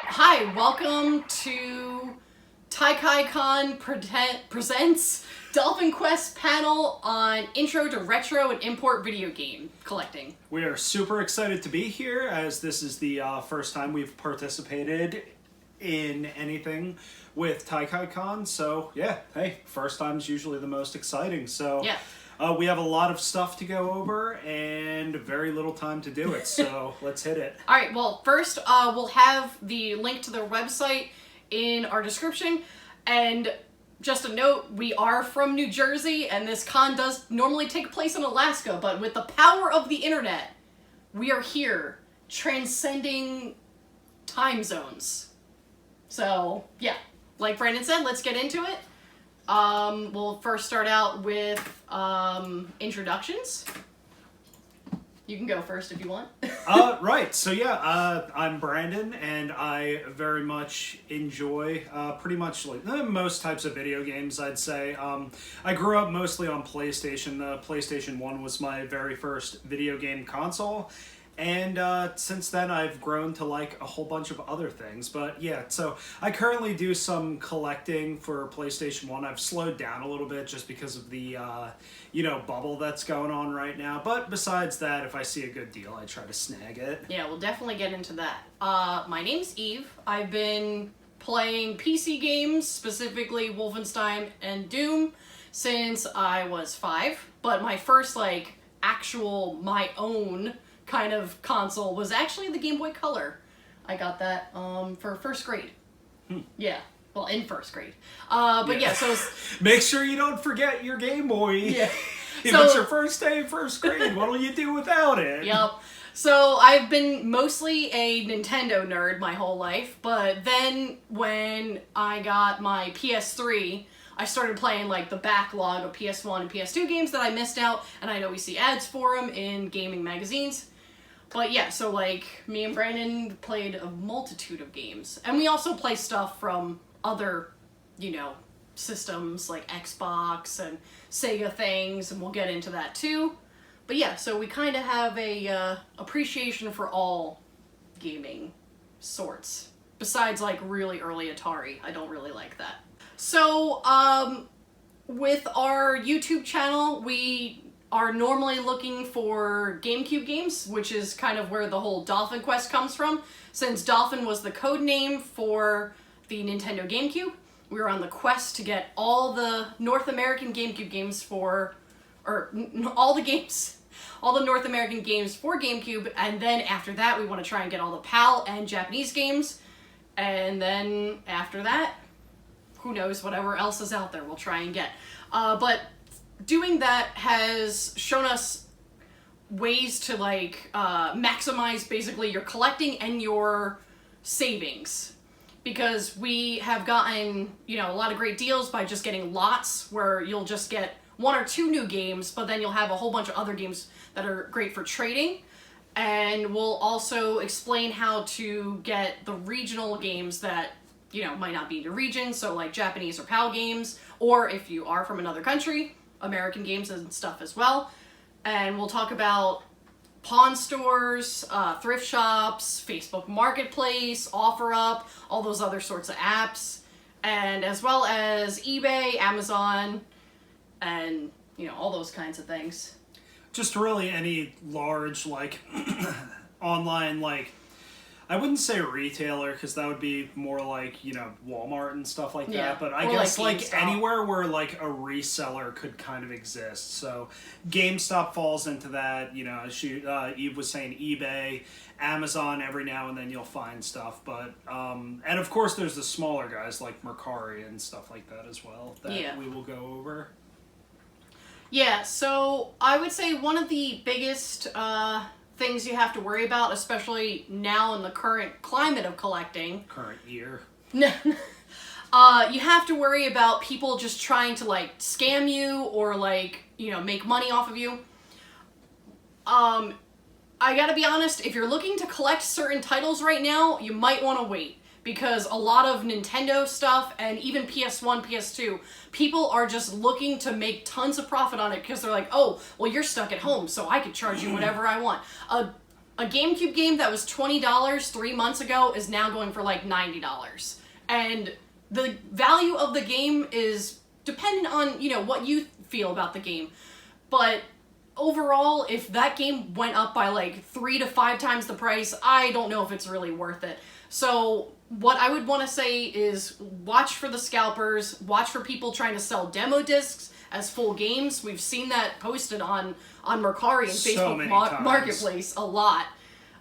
Hi, welcome to TaiKai presents Dolphin Quest panel on Intro to Retro and Import Video Game Collecting. We are super excited to be here, as this is the first time we've participated in anything with TaiKai. So yeah, hey, first time's usually the most exciting. So yeah. We have a lot of stuff to go over and very little time to do it, so let's hit it. Alright, well, first we'll have the link to their website in our description, and just a note, we are from New Jersey, and this con does normally take place in Alaska, but with the power of the internet, we are here, transcending time zones. So, yeah, like Brandon said, let's get into it. We'll first start out with introductions. You can go first if you want. Right. So yeah, I'm Brandon, and I very much enjoy pretty much like most types of video games, I'd say. I grew up mostly on PlayStation. The PlayStation 1 was my very first video game console. And since then, I've grown to like a whole bunch of other things. But yeah, so I currently do some collecting for PlayStation 1. I've slowed down a little bit just because of the, bubble that's going on right now. But besides that, if I see a good deal, I try to snag it. Yeah, we'll definitely get into that. My name's Eve. I've been playing PC games, specifically Wolfenstein and Doom, since I was 5. But my first, my own kind of console was actually the Game Boy Color. I got that for first grade. Yeah, well, in first grade. So make sure you don't forget your Game Boy. Yeah. If it's your first day in first grade, what'll you do without it? Yep. So I've been mostly a Nintendo nerd my whole life, but then when I got my PS3, I started playing the backlog of PS1 and PS2 games that I missed out, and I know we see ads for them in gaming magazines. But yeah, so me and Brandon played a multitude of games. And we also play stuff from other, systems like Xbox and Sega things, and we'll get into that too. But yeah, so we kind of have a appreciation for all gaming sorts. Besides really early Atari. I don't really like that. So, with our YouTube channel, we are normally looking for GameCube games, which is kind of where the whole Dolphin Quest comes from. Since Dolphin was the code name for the Nintendo GameCube, we were on the quest to get all the North American GameCube games all the North American games for GameCube, and then after that we want to try and get all the PAL and Japanese games, and then after that, who knows, whatever else is out there we'll try and get. But doing that has shown us ways to maximize basically your collecting and your savings, because we have gotten a lot of great deals by just getting lots where you'll just get 1 or 2 new games, but then you'll have a whole bunch of other games that are great for trading. And we'll also explain how to get the regional games that might not be in your region, so like Japanese or PAL games, or if you are from another country, American games and stuff as well. And we'll talk about pawn stores, thrift shops, Facebook Marketplace, OfferUp, all those other sorts of apps, and as well as eBay, Amazon, and all those kinds of things. Just really any large online I wouldn't say retailer, because that would be more Walmart and stuff like that, but I guess anywhere where a reseller could kind of exist. So GameStop falls into that, Eve was saying eBay, Amazon, every now and then you'll find stuff, but and of course there's the smaller guys like Mercari and stuff like that as well that we will go over. Yeah, so I would say one of the biggest things you have to worry about, especially now in the current climate of collecting. Current year. You have to worry about people just trying to scam you or make money off of you. I gotta be honest, if you're looking to collect certain titles right now, you might want to wait. because a lot of Nintendo stuff and even PS1, PS2, people are just looking to make tons of profit on it because they're like, oh, well, you're stuck at home, so I could charge you whatever I want. a GameCube game that was $20 3 months ago is now going for like $90. And the value of the game is dependent on, you know, what you feel about the game. But overall, if that game went up by like 3 to 5 times the price, I don't know if it's really worth it. So what I would want to say is watch for the scalpers, watch for people trying to sell demo discs as full games. We've seen that posted on Mercari and Facebook Marketplace a lot.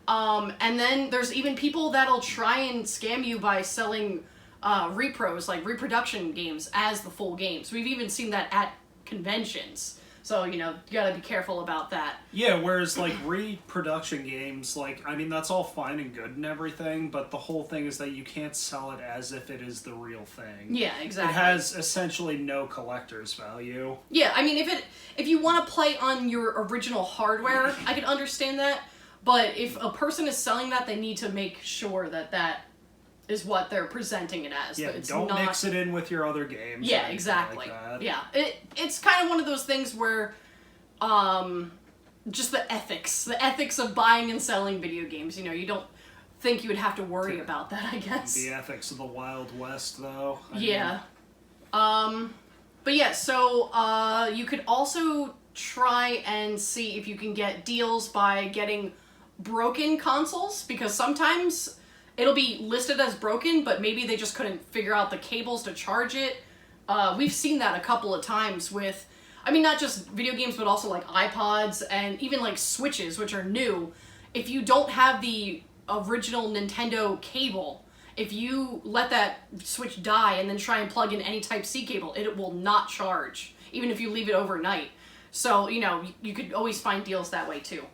And then there's even people that'll try and scam you by selling repros, like reproduction games, as the full games. We've even seen that at conventions. So, you know, you gotta be careful about that. Yeah, whereas, like, reproduction games, like, I mean, that's all fine and good and everything, but the whole thing is that you can't sell it as if it is the real thing. Yeah, exactly. It has essentially no collector's value. Yeah, I mean, if you want to play on your original hardware, I can understand that, but if a person is selling that, they need to make sure that that is what they're presenting it as. Yeah, it's don't not... mix it in with your other games. Yeah, exactly. Like yeah, it's kind of one of those things where, just the ethics of buying and selling video games. You know, you don't think you would have to worry about that, I guess. The ethics of the Wild West, though. Yeah. But yeah, so you could also try and see if you can get deals by getting broken consoles, because sometimes it'll be listed as broken, but maybe they just couldn't figure out the cables to charge it. We've seen that a couple of times with, I mean, not just video games, but also like iPods and even like Switches, which are new. If you don't have the original Nintendo cable, if you let that Switch die and then try and plug in any Type-C cable, it will not charge, even if you leave it overnight. So, you know, you could always find deals that way too.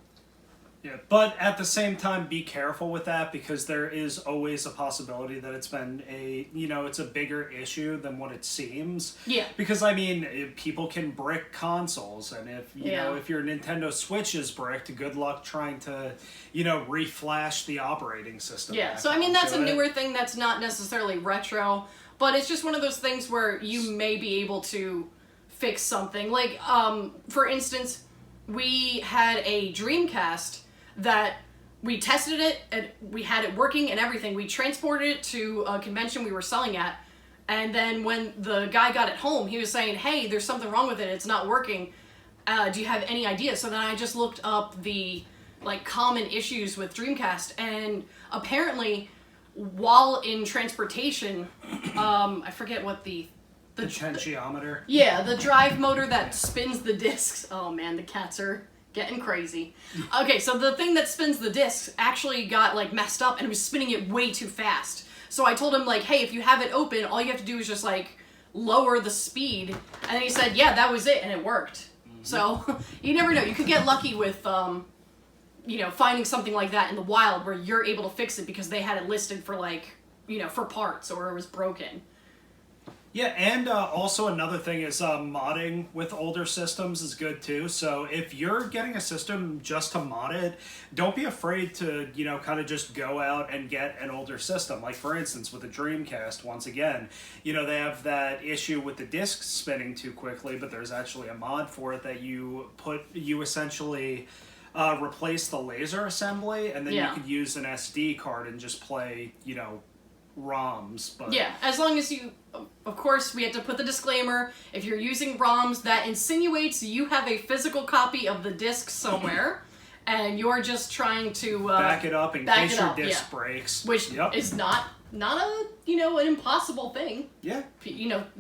Yeah, but at the same time, be careful with that, because there is always a possibility that it's been it's a bigger issue than what it seems. Yeah. Because, I mean, people can brick consoles, and if, you know, if your Nintendo Switch is bricked, good luck trying to, reflash the operating system. Yeah, so I mean, that's a newer thing that's not necessarily retro, but it's just one of those things where you may be able to fix something. Like, for instance, we had a Dreamcast that we tested it and we had it working and everything. We transported it to a convention we were selling at, and then when the guy got it home, he was saying, hey, there's something wrong with it, it's not working. Do you have any ideas? So then I just looked up the common issues with Dreamcast, and apparently while in transportation, I forget what the potentiometer. Yeah, the drive motor that spins the discs. Oh man, the cats are getting crazy. Okay, so the thing that spins the discs actually got messed up and it was spinning it way too fast. So I told him hey, if you have it open, all you have to do is just lower the speed. And then he said, yeah, that was it, and it worked. Mm-hmm. So you never know. You could get lucky with finding something like that in the wild where you're able to fix it because they had it listed for for parts, or it was broken. Yeah, and also another thing is modding with older systems is good too. So if you're getting a system just to mod it, don't be afraid to, kind of just go out and get an older system. Like, for instance, with the Dreamcast, once again, they have that issue with the discs spinning too quickly, but there's actually a mod for it that you essentially replace the laser assembly, and then you could use an SD card and just play, ROMs. But yeah, as long as you, of course, we have to put the disclaimer, if you're using ROMs, that insinuates you have a physical copy of the disc somewhere, and you're just trying to back it up in case your disc breaks. Which is not a, an impossible thing. Yeah.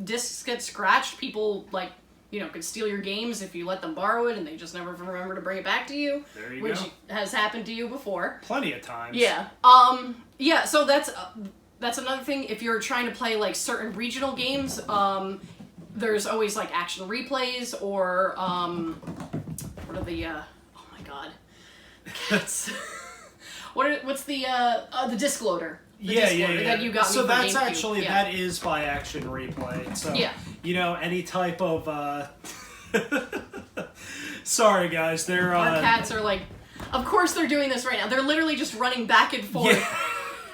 Discs get scratched, people, could steal your games if you let them borrow it, and they just never remember to bring it back to you. There you which go. has happened to you before. Plenty of times. Yeah. Yeah, so that's another thing. If you're trying to play certain regional games, there's always action replays, or what are the oh my god, cats. What's the disc loader? Yeah. That you got me so for that's GameCube. actually that is by action replay. So any type of sorry guys, they're our cats are of course they're doing this right now. They're literally just running back and forth. Yeah.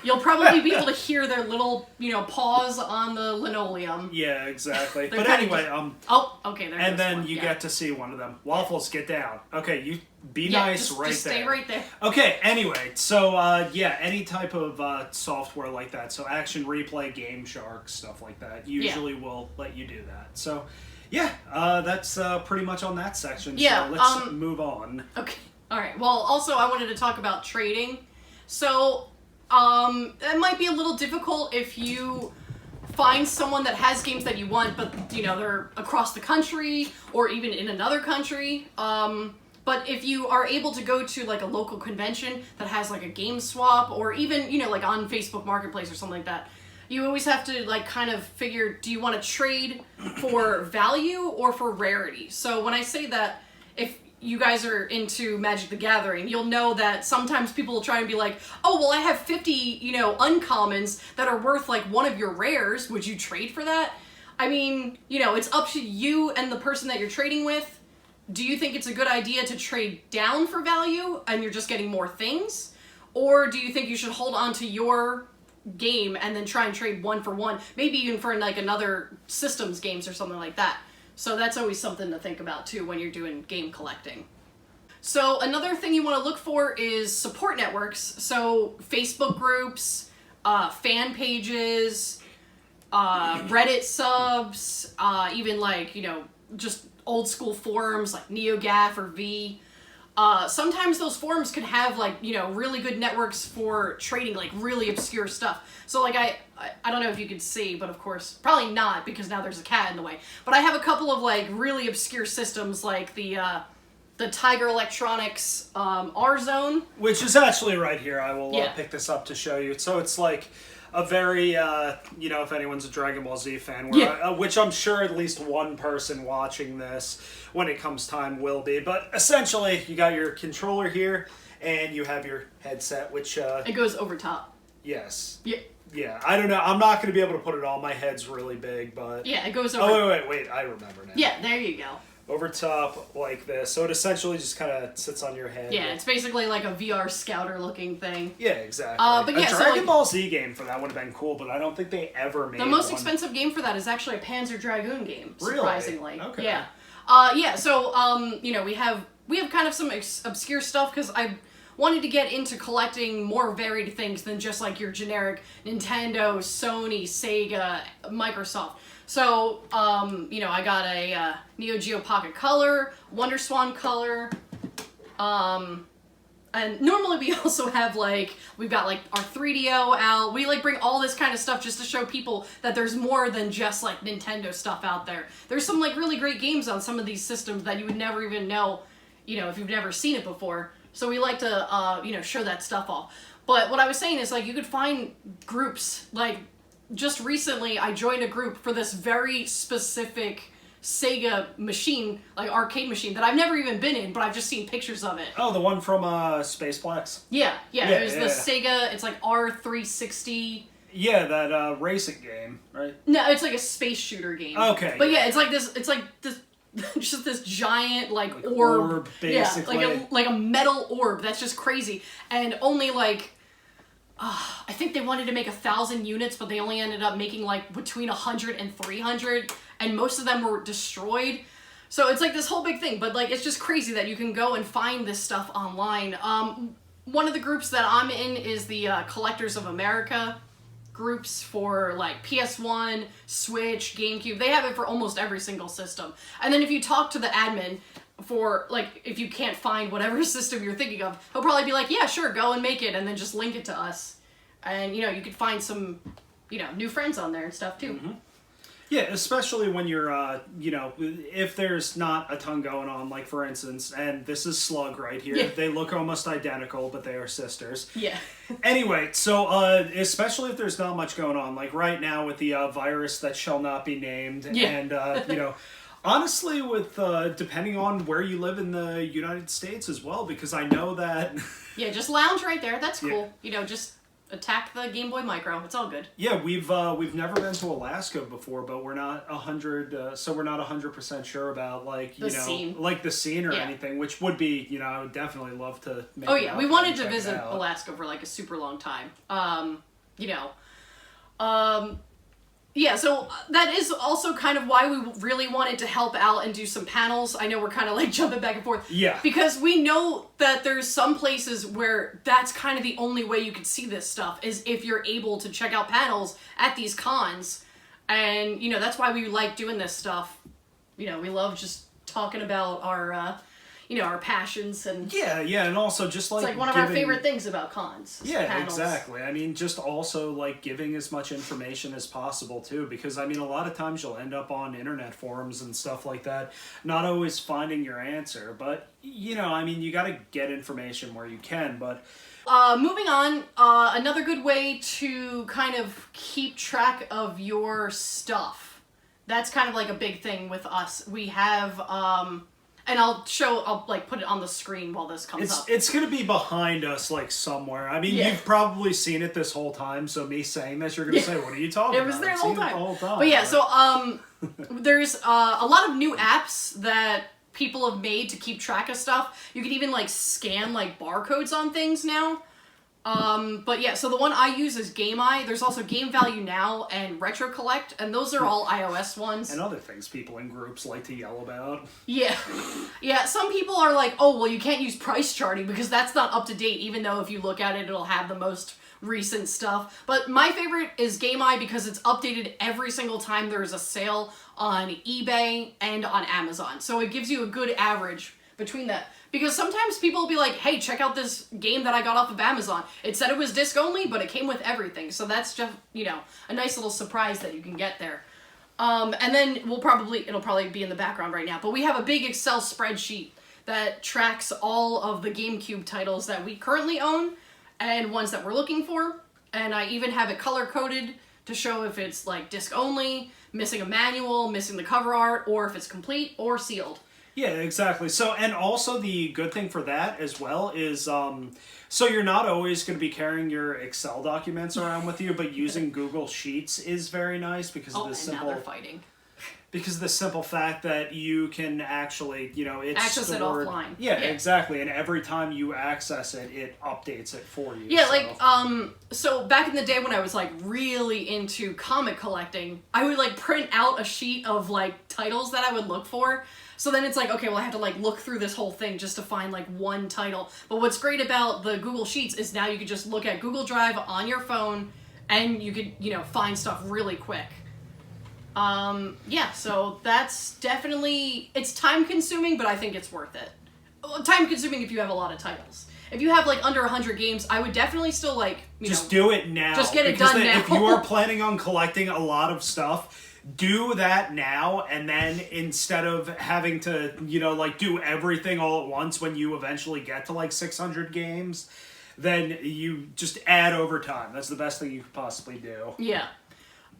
You'll probably be able to hear their little, paws on the linoleum. Yeah, exactly. But anyway, oh, okay. And then you get to see one of them. Waffles, get down. Okay, Be nice right just there. Stay right there. Okay, anyway, so any type of software like that, so Action Replay, Game Shark, stuff like that, usually will let you do that. So, yeah, that's pretty much on that section. Yeah, so let's move on. Okay, all right. Well, also I wanted to talk about trading. So, it might be a little difficult if you find someone that has games that you want, but they're across the country or even in another country. But if you are able to go to like a local convention that has like a game swap, or even like on Facebook Marketplace or something like that, you always have to like kind of figure, do you want to trade for value or for rarity? So when I say that, if you guys are into Magic the Gathering, you'll know that sometimes people will try and be like, oh, well, I have 50, uncommons that are worth like one of your rares. Would you trade for that? I mean, it's up to you and the person that you're trading with. Do you think it's a good idea to trade down for value and you're just getting more things? Or do you think you should hold on to your game and then try and trade one for one, maybe even for like another systems games or something like that? So that's always something to think about too when you're doing game collecting. So another thing you want to look for is support networks. So Facebook groups, fan pages, Reddit subs, even like, just old school forums like NeoGAF or V. Sometimes those forums can have like, really good networks for trading like really obscure stuff. So like I don't know if you can see, but of course, probably not because now there's a cat in the way. But I have a couple of like really obscure systems like the Tiger Electronics R-Zone. Which is actually right here. I will Yeah. pick this up to show you. So it's like a very, if anyone's a Dragon Ball Z fan, where, which I'm sure at least one person watching this when it comes time will be. But essentially, you got your controller here, and you have your headset, which... it goes over top. Yes. Yeah. Yeah, I don't know. I'm not going to be able to put it on. My head's really big, but... Yeah, it goes over... Oh, wait. I remember now. Yeah, there you go. Over top like this. So it essentially just kind of sits on your head. Yeah, it's basically like a VR scouter looking thing. Yeah, exactly. But yeah, a Dragon Ball Z game for that would have been cool, but I don't think they ever made the most one. expensive game for that is actually a Panzer Dragoon game, Really? surprisingly. Okay. Yeah. So we have kind of some obscure stuff because I wanted to get into collecting more varied things than just like your generic Nintendo, Sony, Sega, Microsoft. So, I got a Neo Geo Pocket Color, Wonder Swan Color, and normally we also have we've got like our 3DO out. We like bring all this kind of stuff just to show people that there's more than just like Nintendo stuff out there. There's some like really great games on some of these systems that you would never even know, if you've never seen it before. So we like to, show that stuff off. But what I was saying is like you could find groups like. Just recently, I joined a group for this very specific Sega machine, like arcade machine, that I've never even been in, but I've just seen pictures of it. Oh, the one from Spaceplex? Yeah, it was the Sega, it's like R360. Yeah, that racing game, right? No, it's like a space shooter game. Okay. But yeah, it's like this, just this giant, like orb. Basically. Yeah, like a metal orb, that's just crazy. And only like... I think they wanted to make 1,000 units, but they only ended up making like between 100 and 300, and most of them were destroyed. So it's like this whole big thing, but like it's just crazy that you can go and find this stuff online. One of the groups that I'm in is the Collectors of America groups for like PS1, Switch, GameCube. They have it for almost every single system. And then if you talk to the admin for like if you can't find whatever system you're thinking of, he'll probably be like, yeah, sure, go and make it and then just link it to us. And you could find some new friends on there and stuff too. Mm-hmm. Yeah, especially when you're if there's not a ton going on, like for instance, and this is Slug right here. Yeah. They look almost identical, but they are sisters. Yeah. Anyway, so especially if there's not much going on, like right now with the virus that shall not be named, and honestly, with depending on where you live in the United States as well, because I know that. Yeah, just lounge right there. That's cool. Yeah. Just attack the Game Boy Micro. It's all good. Yeah, we've never been to Alaska before, but we're not 100% sure about the scene or anything, which would be I would definitely love to. Make we wanted to visit Alaska for like a super long time. Yeah, so that is also kind of why we really wanted to help out and do some panels. I know we're kind of like jumping back and forth. Yeah. Because we know that there's some places where that's kind of the only way you can see this stuff is if you're able to check out panels at these cons. And, you know, that's why we like doing this stuff. You know, we love just talking about our, you know, our passions and... Yeah, and also just like... It's like one of our favorite things about cons. Yeah, panels. exactly. I mean, just also like giving as much information as possible too, because I mean, a lot of times you'll end up on internet forums and stuff like that, not always finding your answer, but you know, I mean, you gotta get information where you can, but... Moving on, another good way to kind of keep track of your stuff. That's kind of like a big thing with us. We have, and I'll like put it on the screen while this comes up. It's gonna be behind us like somewhere. I mean, you've probably seen it this whole time, so me saying this, you're gonna say, what are you talking about? It was there the whole time. But yeah, so there's a lot of new apps that people have made to keep track of stuff. You can even like scan like barcodes on things now. But yeah, so the one I use is GameEye. There's also Game Value Now and Retro Collect, and those are all iOS ones. And other things people in groups like to yell about. Yeah. Yeah, some people are like, oh, well, you can't use price charting because that's not up to date, even though if you look at it, it'll have the most recent stuff. But my favorite is GameEye because it's updated every single time there's a sale on eBay and on Amazon. So it gives you a good average between that. Because sometimes people will be like, hey, check out this game that I got off of Amazon. It said it was disc only, but it came with everything. So that's just, you know, a nice little surprise that you can get there. And then it'll probably be in the background right now, but we have a big Excel spreadsheet that tracks all of the GameCube titles that we currently own and ones that we're looking for. And I even have it color-coded to show if it's like disc only, missing a manual, missing the cover art, or if it's complete or sealed. Yeah, exactly. So, and also the good thing for that as well is, so you're not always going to be carrying your Excel documents around with you, but using Google Sheets is very nice because of the simple... now they're fighting. Because of the simple fact that you can actually, you know, it's access stored, it offline. Yeah, exactly. And every time you access it, it updates it for you. Yeah, so. Like, so back in the day when I was, like, really into comic collecting, I would, like, print out a sheet of, like, titles that I would look for. So then it's like, okay, well, I have to, like, look through this whole thing just to find, like, one title. But what's great about the Google Sheets is now you can just look at Google Drive on your phone, and you could, you know, find stuff really quick. Yeah, so that's definitely, it's time-consuming, but I think it's worth it. Time-consuming if you have a lot of titles. If you have, like, under 100 games, I would definitely still, like, just do it now. Just get it done now. If you are planning on collecting a lot of stuff... Do that now, and then instead of having to, you know, like, do everything all at once when you eventually get to, like, 600 games, then you just add over time. That's the best thing you could possibly do. Yeah.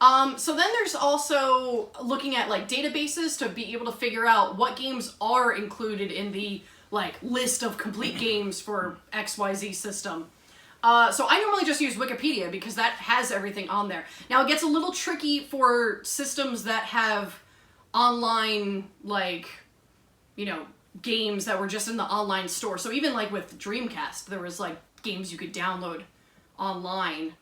So then there's also looking at, like, databases to be able to figure out what games are included in the, like, list of complete games for XYZ system. So I normally just use Wikipedia because that has everything on there. Now, it gets a little tricky for systems that have online, like, you know, games that were just in the online store. So even, like, with Dreamcast, there was, like, games you could download online.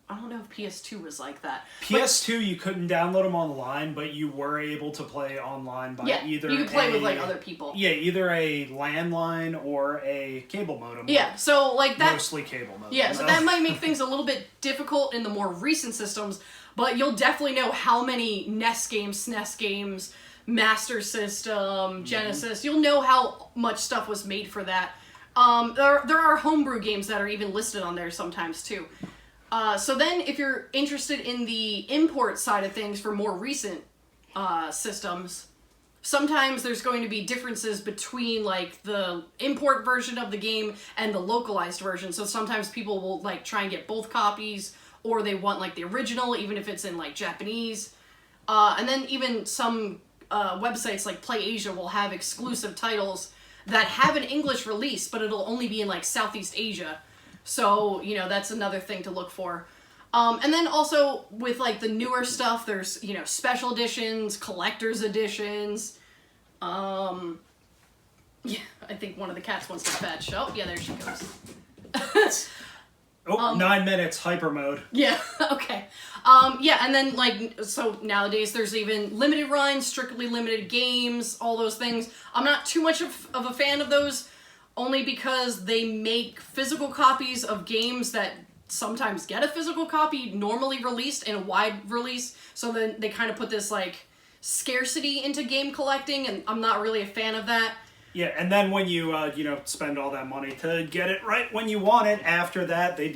I don't know if PS2 was like that. PS2, you couldn't download them online, but you were able to play online by either you could play with, like, other people. Yeah, either a landline or a cable modem. Yeah, so, like, that... Mostly cable modem. Yeah, so that might make things a little bit difficult in the more recent systems, but you'll definitely know how many NES games, SNES games, Master System, Genesis, you'll know how much stuff was made for that. There are homebrew games that are even listed on there sometimes, too. So then, if you're interested in the import side of things for more recent systems, sometimes there's going to be differences between, like, the import version of the game and the localized version. So sometimes people will, like, try and get both copies, or they want, like, the original, even if it's in, like, Japanese. And then even some websites like PlayAsia will have exclusive titles that have an English release, but it'll only be in, like, Southeast Asia. So, you know, that's another thing to look for. And then also with, like, the newer stuff, there's, you know, special editions, collector's editions. Yeah, I think one of the cats wants to fetch. Oh, yeah, there she goes. Oh, 9 minutes, hyper mode. Yeah, okay. Yeah, and then, like, so nowadays there's even limited runs, strictly limited games, all those things. I'm not too much of a fan of those, only because they make physical copies of games that sometimes get a physical copy normally released in a wide release, so then they kind of put this, like, scarcity into game collecting, and I'm not really a fan of that. Yeah, and then when you, spend all that money to get it right when you want it, after that, they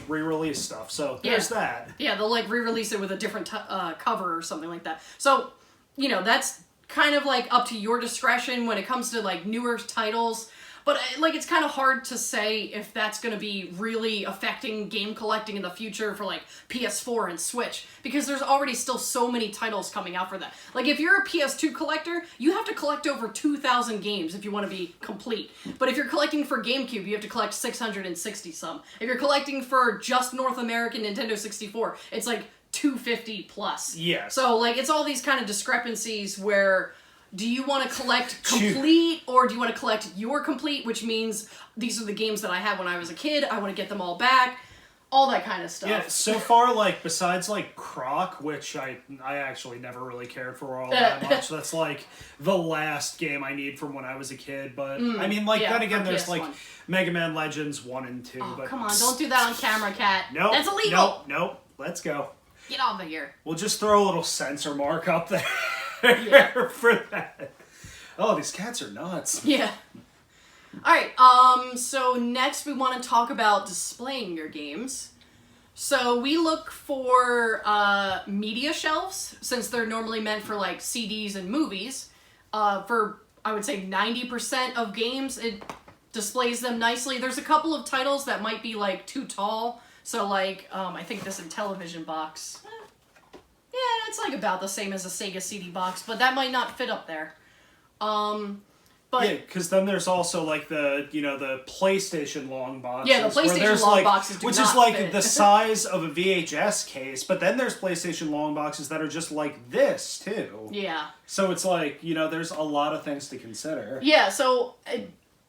re-release stuff. So there's that. Yeah, they'll, like, re-release it with a different cover or something like that. So, that's kind of, like, up to your discretion when it comes to, like, newer titles. But, like, it's kind of hard to say if that's going to be really affecting game collecting in the future for, like, PS4 and Switch. Because there's already still so many titles coming out for that. Like, if you're a PS2 collector, you have to collect over 2,000 games if you want to be complete. But if you're collecting for GameCube, you have to collect 660-some. If you're collecting for just North American Nintendo 64, it's, like, 250 plus. Yes. So, like, it's all these kind of discrepancies where... Do you want to collect complete, or do you want to collect your complete, which means these are the games that I had when I was a kid, I want to get them all back, all that kind of stuff. Yeah, so far, like, besides, like, Croc, which I actually never really cared for all that much, that's, like, the last game I need from when I was a kid, but, I mean, like, then again, there's, like, Mega Man Legends 1 and 2, Oh, but... come on, don't do that on camera, Cat. Nope, that's illegal! Nope, let's go. Get off of here. We'll just throw a little censor mark up there. Yeah. For that. Oh, these cats are nuts. Yeah. Alright, so next we want to talk about displaying your games. So we look for media shelves, since they're normally meant for, like, CDs and movies. For, I would say, 90% of games, it displays them nicely. There's a couple of titles that might be, like, too tall. So, like, I think this Intellivision box... Yeah, it's, like, about the same as a Sega CD box, but that might not fit up there. But... Yeah, because then there's also, like, the PlayStation long boxes. Yeah, the PlayStation long boxes do which not is, like, fit. the size of a VHS case, but then there's PlayStation long boxes that are just like this, too. Yeah. So it's like, there's a lot of things to consider. Yeah, so...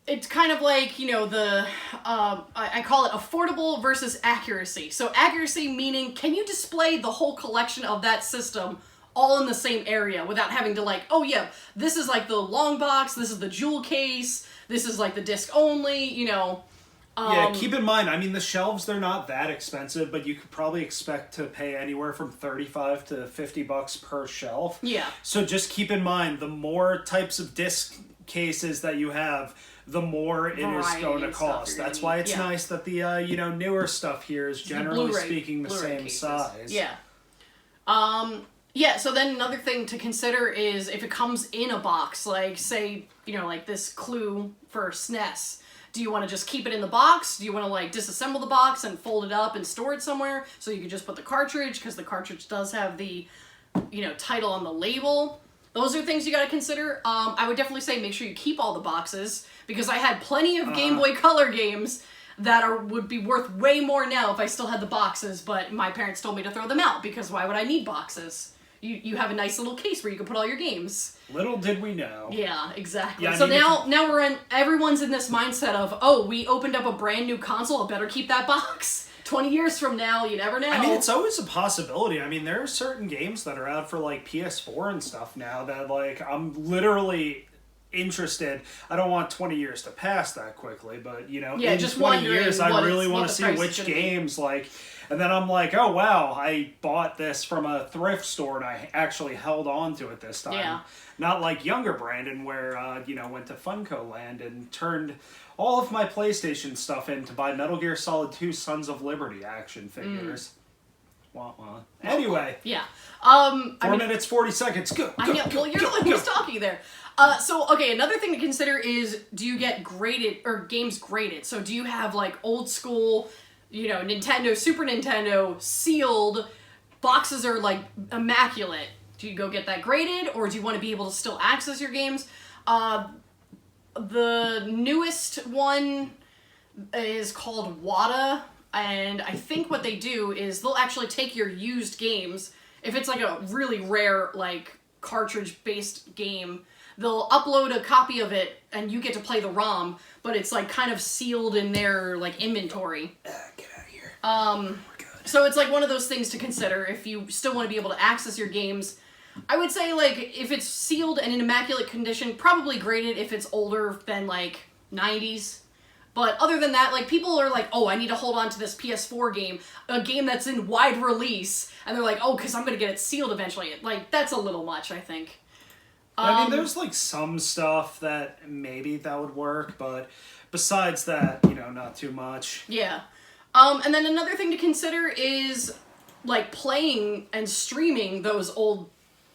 It's kind of like, I call it affordable versus accuracy. So accuracy meaning, can you display the whole collection of that system all in the same area without having to, like, oh yeah, this is like the long box, this is the jewel case, this is like the disc only, Yeah, keep in mind, I mean, the shelves, they're not that expensive, but you could probably expect to pay anywhere from $35 to $50 per shelf. Yeah. So just keep in mind, the more types of disc cases that you have, the more it is going to cost. That's why it's nice that the newer stuff here is generally speaking the same cases. size. Yeah. Yeah, so then another thing to consider is if it comes in a box, like, say, like this Clue for SNES. Do you want to just keep it in the box? Do you want to, like, disassemble the box and fold it up and store it somewhere so you can just put the cartridge, because the cartridge does have the, title on the label? Those are things you got to consider. I would definitely say make sure you keep all the boxes, because I had plenty of Game Boy Color games that would be worth way more now if I still had the boxes, but my parents told me to throw them out, because why would I need boxes? You have a nice little case where you can put all your games. Little did we know. Yeah, exactly. Yeah, so now everyone's in this mindset of, oh, we opened up a brand new console, I better keep that box. 20 years from now, you never know. I mean, it's always a possibility. I mean, there are certain games that are out for, like, PS4 and stuff now that, like, I'm literally interested. I don't want 20 years to pass that quickly, but, in just 20 years, I really want to see which games, like... And then I'm like, oh, wow, I bought this from a thrift store, and I actually held on to it this time. Yeah. Not like younger Brandon, where, went to Funko Land and turned all of my PlayStation stuff in to buy Metal Gear Solid 2 Sons of Liberty action figures. Wah, wah. Anyway. Yeah. 4 minutes, 40 seconds. Go, I know. Well, you're the one who's talking there. Okay, another thing to consider is, do you get graded, or games graded? So do you have, like, old school... Nintendo, Super Nintendo, sealed, boxes are, like, immaculate. Do you go get that graded, or do you want to be able to still access your games? The newest one is called WATA, and I think what they do is they'll actually take your used games, if it's, like, a really rare, like, cartridge-based game, they'll upload a copy of it and you get to play the ROM, but it's like kind of sealed in their like inventory. Get out of here. So it's like one of those things to consider if you still want to be able to access your games. I would say like if it's sealed and in immaculate condition, probably graded if it's older than like 90s. But other than that, like, people are like, oh, I need to hold on to this PS4 game, a game that's in wide release, and they're like, oh, because I'm going to get it sealed eventually. Like, that's a little much, I think. I mean, there's, like, some stuff that maybe that would work, but besides that, you know, not too much. Yeah. And then another thing to consider is, like, playing and streaming those old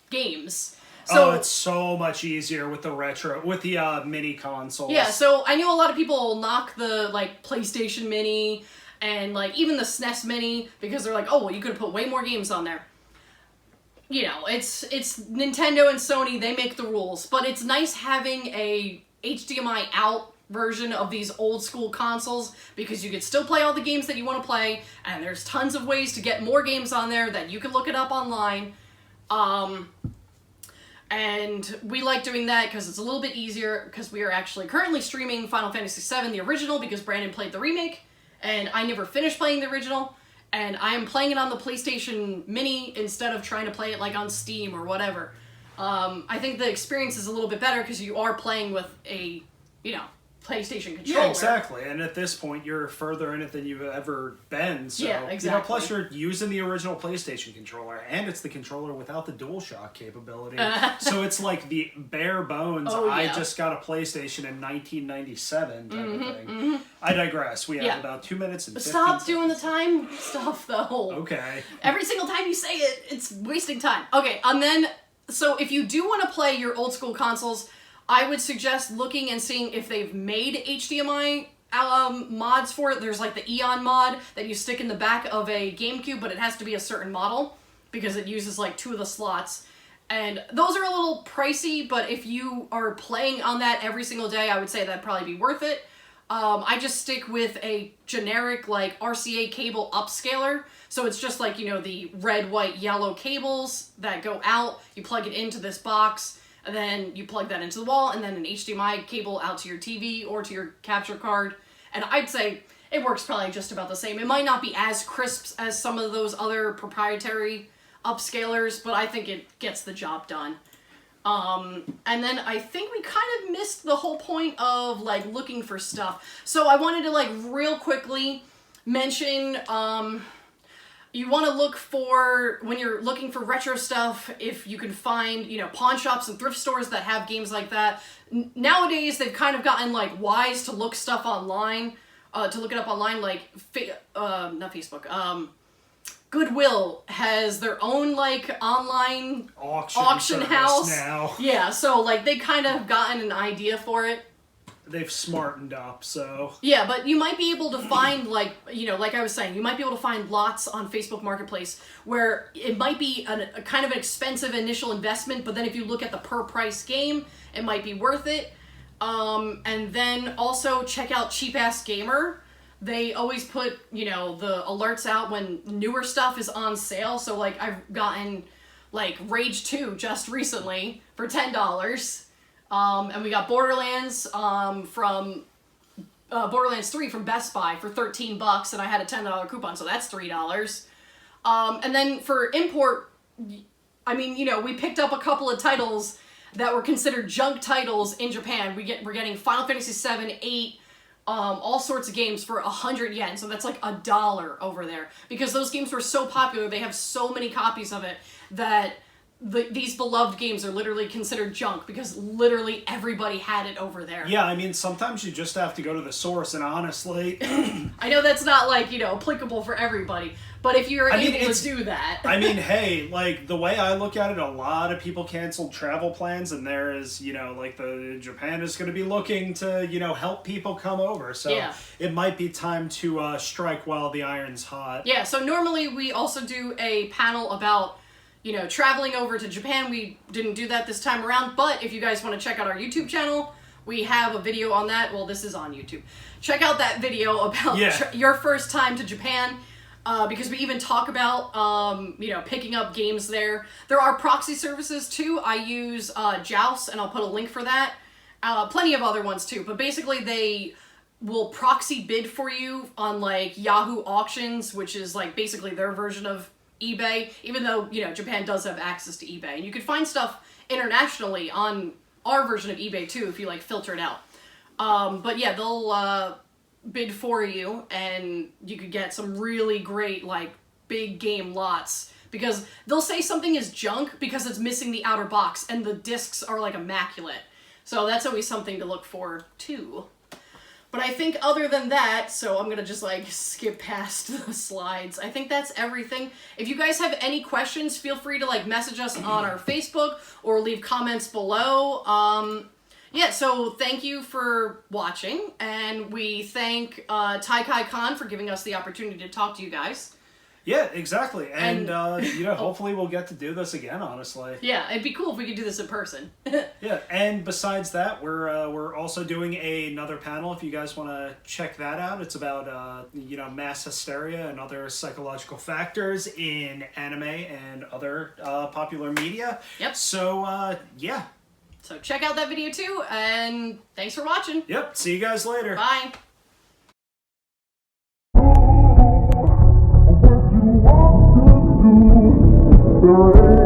games. So, it's so much easier with the mini consoles. Yeah, so I know a lot of people knock the, like, PlayStation Mini and, like, even the SNES Mini because they're like, oh, well, you could have put way more games on there. You know, it's Nintendo and Sony, they make the rules, but it's nice having a HDMI out version of these old school consoles because you could still play all the games that you want to play, and there's tons of ways to get more games on there that you can look it up online. And we like doing that because it's a little bit easier because we are actually currently streaming Final Fantasy VII, the original, because Brandon played the remake, and I never finished playing the original, and I am playing it on the PlayStation Mini instead of trying to play it like on Steam or whatever. I think the experience is a little bit better because you are playing with a, you know, PlayStation controller. Yeah, exactly. And at this point, you're further in it than you've ever been. So, yeah, exactly. You know, plus you're using the original PlayStation controller, and it's the controller without the DualShock capability. So it's like the bare bones. Oh, yeah. I just got a PlayStation in 1997 type of thing. Mm-hmm. I digress. We have about 2 minutes and 15 Stop seconds. doing the time stuff, though. Okay. Every single time you say it, it's wasting time. Okay, and then, so if you do want to play your old school consoles, I would suggest looking and seeing if they've made HDMI mods for it. There's like the Eon mod that you stick in the back of a GameCube, but it has to be a certain model because it uses like 2 of the slots. And those are a little pricey, but if you are playing on that every single day, I would say that'd probably be worth it. I just stick with a generic like RCA cable upscaler. So it's just like, you know, the red, white, yellow cables that go out. You plug it into this box. And then you plug that into the wall, and then an HDMI cable out to your TV or to your capture card. And I'd say it works probably just about the same. It might not be as crisp as some of those other proprietary upscalers, but I think it gets the job done. And then I think we kind of missed the whole point of, like, looking for stuff. So I wanted to, like, real quickly mention, you want to look for, when you're looking for retro stuff, if you can find, you know, pawn shops and thrift stores that have games like that. Nowadays, they've kind of gotten, like, wise to look stuff online, to look it up online, like, not Facebook, Goodwill has their own, like, online auction house. Now. Yeah, so, like, they kind of gotten an idea for it. They've smartened up, so... Yeah, but you might be able to find, like, you know, like I was saying, you might be able to find lots on Facebook Marketplace where it might be a kind of an expensive initial investment, but then if you look at the per price game, it might be worth it. And then also check out Cheap Ass Gamer. They always put, you know, the alerts out when newer stuff is on sale. So, like, I've gotten, like, Rage 2 just recently for $10. And we got Borderlands from Borderlands 3 from Best Buy for $13, and I had a $10 coupon, so that's $3. And then for import, I mean, you know, we picked up a couple of titles that were considered junk titles in Japan. We're getting Final Fantasy 7, 8, all sorts of games for 100 yen, so that's like $1 over there. Because those games were so popular, they have so many copies of it that these beloved games are literally considered junk because literally everybody had it over there. Yeah, I mean, sometimes you just have to go to the source, and honestly... I know that's not, like, you know, applicable for everybody, but if you're able to do that... I mean, hey, like, the way I look at it, a lot of people canceled travel plans, and there is, you know, like, Japan is going to be looking to, you know, help people come over, so yeah. It might be time to strike while the iron's hot. Yeah, so normally we also do a panel about, you know, traveling over to Japan. We didn't do that this time around, but if you guys want to check out our YouTube channel, we have a video on that. Well, this is on YouTube. Check out that video about your first time to Japan. because we even talk about, picking up games there. There are proxy services too. I use Joust, and I'll put a link for that. Plenty of other ones too, but basically they will proxy bid for you on like Yahoo Auctions, which is like basically their version of eBay, even though, Japan does have access to eBay. And you can find stuff internationally on our version of eBay too if you like filter it out. But yeah, they'll bid for you, and you could get some really great like big game lots, because they'll say something is junk because it's missing the outer box and the discs are like immaculate. So that's always something to look for too. But I think other than that, so I'm gonna just like skip past the slides. I think that's everything. If you guys have any questions, feel free to like message us on our Facebook or leave comments below. Yeah, so thank you for watching, and we thank TaiKai Khan for giving us the opportunity to talk to you guys. Yeah, exactly. And hopefully we'll get to do this again, honestly. Yeah, it'd be cool if we could do this in person. Yeah, and besides that, we're also doing another panel if you guys want to check that out. It's about mass hysteria and other psychological factors in anime and other popular media. Yep. So yeah. So check out that video too, and thanks for watching. Yep, see you guys later. Bye. What you want to do.